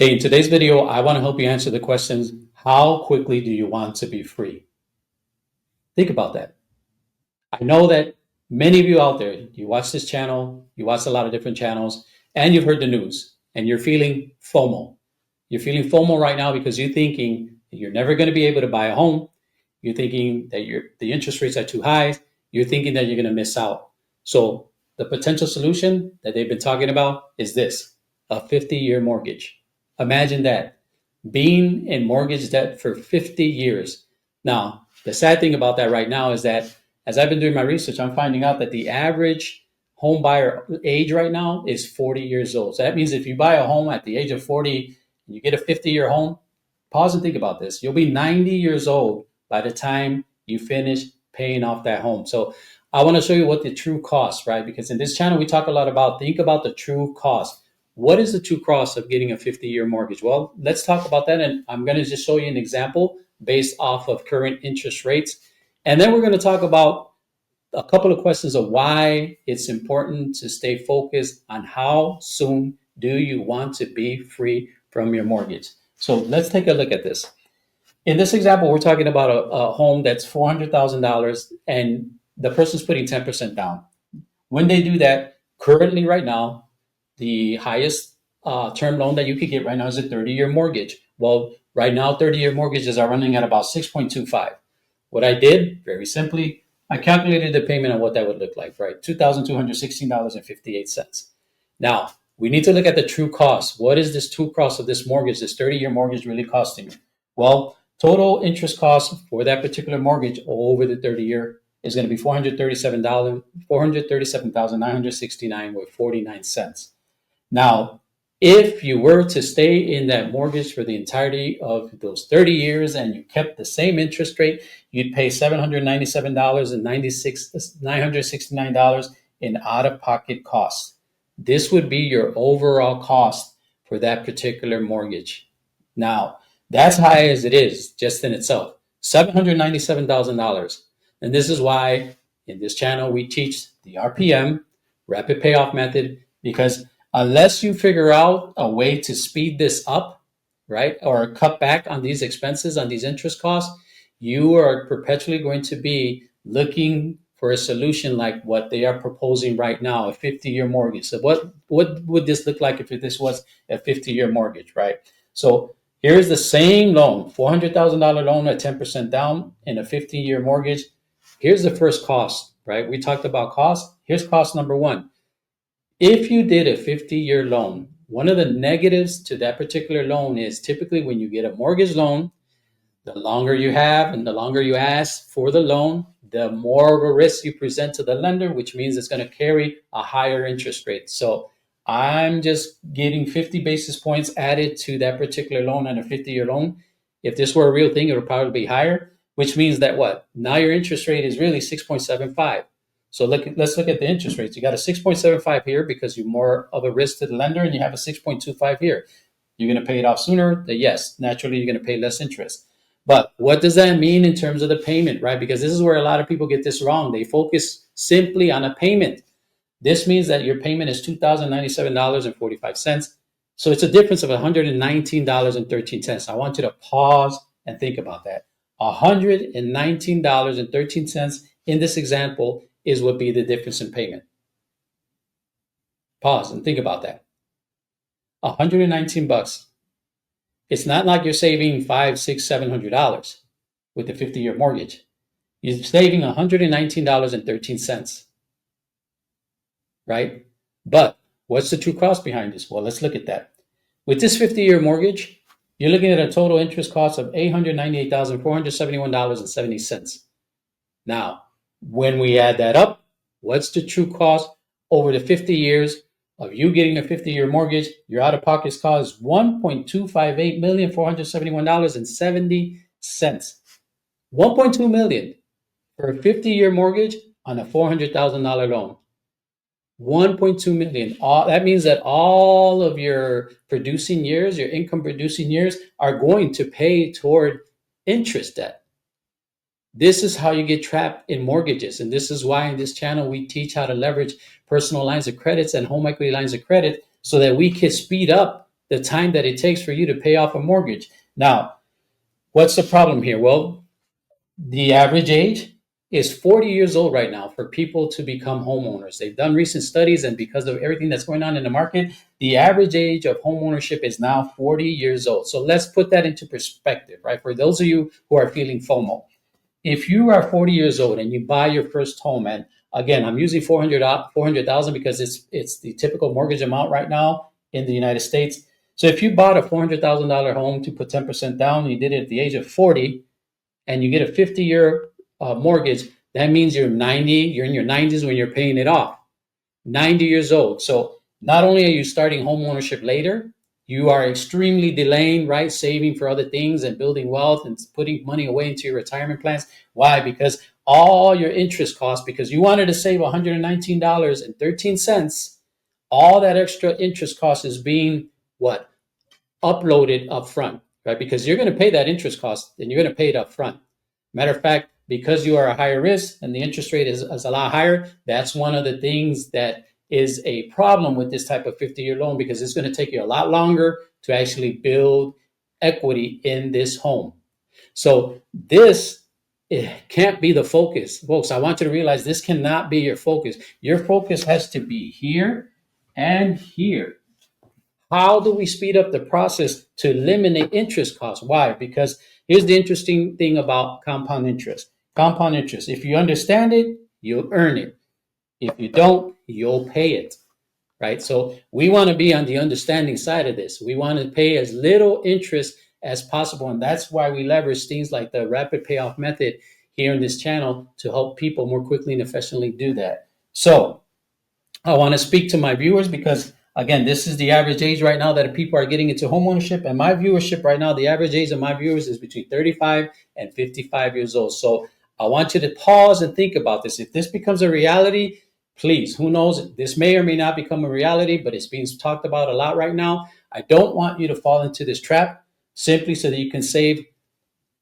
Hey, in today's video, I want to help you answer the questions, how quickly do you want to be free? Think about that. I know that many of you out there, you watch this channel, you watch a lot of different channels, and you've heard the news, and you're feeling FOMO. You're feeling FOMO right now because you're thinking that you're never going to be able to buy a home. You're thinking that the interest rates are too high. You're thinking that you're going to miss out. So the potential solution that they've been talking about is this, a 50-year mortgage. Imagine that, being in mortgage debt for 50 years. Now, the sad thing about that right now is that as I've been doing my research, I'm finding out that the average home buyer age right now is 40 years old. So that means if you buy a home at the age of 40 and you get a 50-year home, pause and think about this. You'll be 90 years old by the time you finish paying off that home. So I want to show you what the true cost, right? Because in this channel, we talk a lot about, think about the true cost. What is the true cost of getting a 50-year mortgage? Well, let's talk about that. And I'm going to just show you an example based off of current interest rates. And then we're going to talk about a couple of questions of why it's important to stay focused on how soon do you want to be free from your mortgage. So let's take a look at this. In this example, we're talking about a home that's $400,000 and the person's putting 10% down. When they do that, currently right now, the highest term loan that you could get right now is a 30-year mortgage. Well, right now, 30-year mortgages are running at about 6.25. What I did, very simply, I calculated the payment on what that would look like, right? $2,216.58. Now, we need to look at the true cost. What is this true cost of this mortgage, this 30-year mortgage really costing me? Well, total interest cost for that particular mortgage over the 30-year is going to be $437,969.49. Now, if you were to stay in that mortgage for the entirety of those 30 years and you kept the same interest rate, you'd pay $797.969 in out-of-pocket costs. This would be your overall cost for that particular mortgage. Now, that's high as it is just in itself, $797,000. And this is why in this channel we teach the RPM, rapid payoff method, because unless you figure out a way to speed this up, right, or cut back on these expenses, on these interest costs, you are perpetually going to be looking for a solution like what they are proposing right now, a 50-year mortgage. So what would this look like if this was a 50-year mortgage, right? So here's the same loan, $400,000 loan at 10% down in a 50-year mortgage. Here's the first cost, right? We talked about cost. Here's cost number one. If you did a 50-year loan, one of the negatives to that particular loan is typically when you get a mortgage loan, the longer you have and the longer you ask for the loan, the more of a risk you present to the lender, which means it's going to carry a higher interest rate. So I'm just getting 50 basis points added to that particular loan on a 50-year loan. If this were a real thing, it would probably be higher, which means that what? Now your interest rate is really 6.75. So let's look at the interest rates. You got a 6.75 here because you're more of a risk to the lender, and you have a 6.25 here. You're going to pay it off sooner? Yes, naturally, you're going to pay less interest. But what does that mean in terms of the payment, right? Because this is where a lot of people get this wrong. They focus simply on a payment. This means that your payment is $2,097.45. So it's a difference of $119.13. I want you to pause and think about that. $119.13 in this example is what be the difference in payment. Pause and think about that. 119 bucks. It's not like you're saving $500, $600, $700 with the 50-year mortgage. You're saving $119.13, right? But what's the true cost behind this? Well, let's look at that. With this 50-year mortgage, you're looking at a total interest cost of $898,471.70. Now, when we add that up, what's the true cost over the 50 years of you getting a 50-year mortgage? Your out-of-pocket cost is $1,258,471.70. $1.2 million for a 50-year mortgage on a $400,000 loan. $1.2 million. That means that all of your producing years, your income producing years, are going to pay toward interest debt. This is how you get trapped in mortgages. And this is why in this channel, we teach how to leverage personal lines of credits and home equity lines of credit so that we can speed up the time that it takes for you to pay off a mortgage. Now, what's the problem here? Well, the average age is 40 years old right now for people to become homeowners. They've done recent studies, and because of everything that's going on in the market, the average age of homeownership is now 40 years old. So let's put that into perspective, right? For those of you who are feeling FOMO, if you are 40 years old and you buy your first home, and again, I'm using 400,000 because it's the typical mortgage amount right now in the United States. So if you bought a $400,000 home to put 10% down, and you did it at the age of 40, and you get a 50-year mortgage, that means you're in your 90s when you're paying it off. 90 years old. So not only are you starting home ownership later, you are extremely delaying, right? Saving for other things and building wealth and putting money away into your retirement plans. Why? Because all your interest costs, because you wanted to save $119.13, all that extra interest cost is being what? Uploaded up front, right? Because you're going to pay that interest cost and you're going to pay it up front. Matter of fact, because you are a higher risk and the interest rate is a lot higher, that's one of the things that is a problem with this type of 50-year loan, because it's going to take you a lot longer to actually build equity in this home. So this, it can't be the focus. Folks, I want you to realize this cannot be your focus. Your focus has to be here and here. How do we speed up the process to eliminate interest costs? Why? Because here's the interesting thing about compound interest. Compound interest, if you understand it, you'll earn it. If you don't, you'll pay it, right? So we want to be on the understanding side of this. We want to pay as little interest as possible. And that's why we leverage things like the rapid payoff method here in this channel to help people more quickly and efficiently do that. So I want to speak to my viewers because, again, this is the average age right now that people are getting into homeownership. And my viewership right now, the average age of my viewers is between 35 and 55 years old. So I want you to pause and think about this. If this becomes a reality, please, who knows, this may or may not become a reality, but it's being talked about a lot right now. I don't want you to fall into this trap simply so that you can save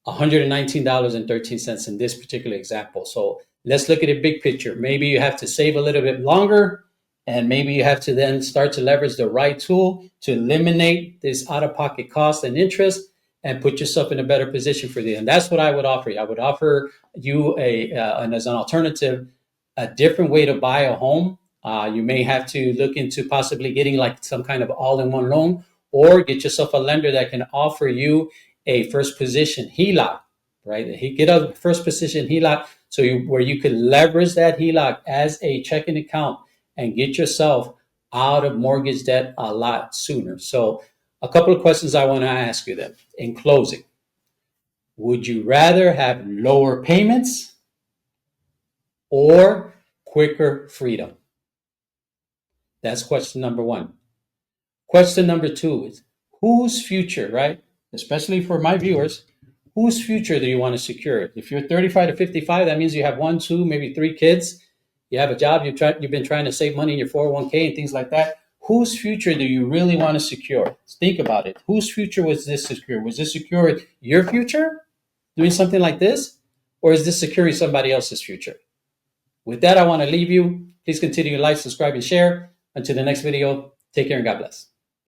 $119.13 in this particular example. So let's look at a big picture. Maybe you have to save a little bit longer, and maybe you have to then start to leverage the right tool to eliminate this out-of-pocket cost and interest and put yourself in a better position for this. And that's what I would offer you. I would offer you and as an alternative, a different way to buy a home. You may have to look into possibly getting like some kind of all-in-one loan, or get yourself a lender that can offer you a first position HELOC, right? Get a first position HELOC where you can leverage that HELOC as a checking account and get yourself out of mortgage debt a lot sooner. So a couple of questions I want to ask you then in closing. Would you rather have lower payments or quicker freedom? That's question number one. Question number two is, whose future, right? Especially for my viewers, whose future do you want to secure? If you're 35 to 55, that means you have 1, 2, maybe 3 kids. You have a job, you've been trying to save money in your 401k and things like that. Whose future do you really want to secure? Think about it. Whose future was this secure? Was this secure your future, doing something like this? Or is this securing somebody else's future? With that, I want to leave you. Please continue to like, subscribe, and share. Until the next video, take care and God bless.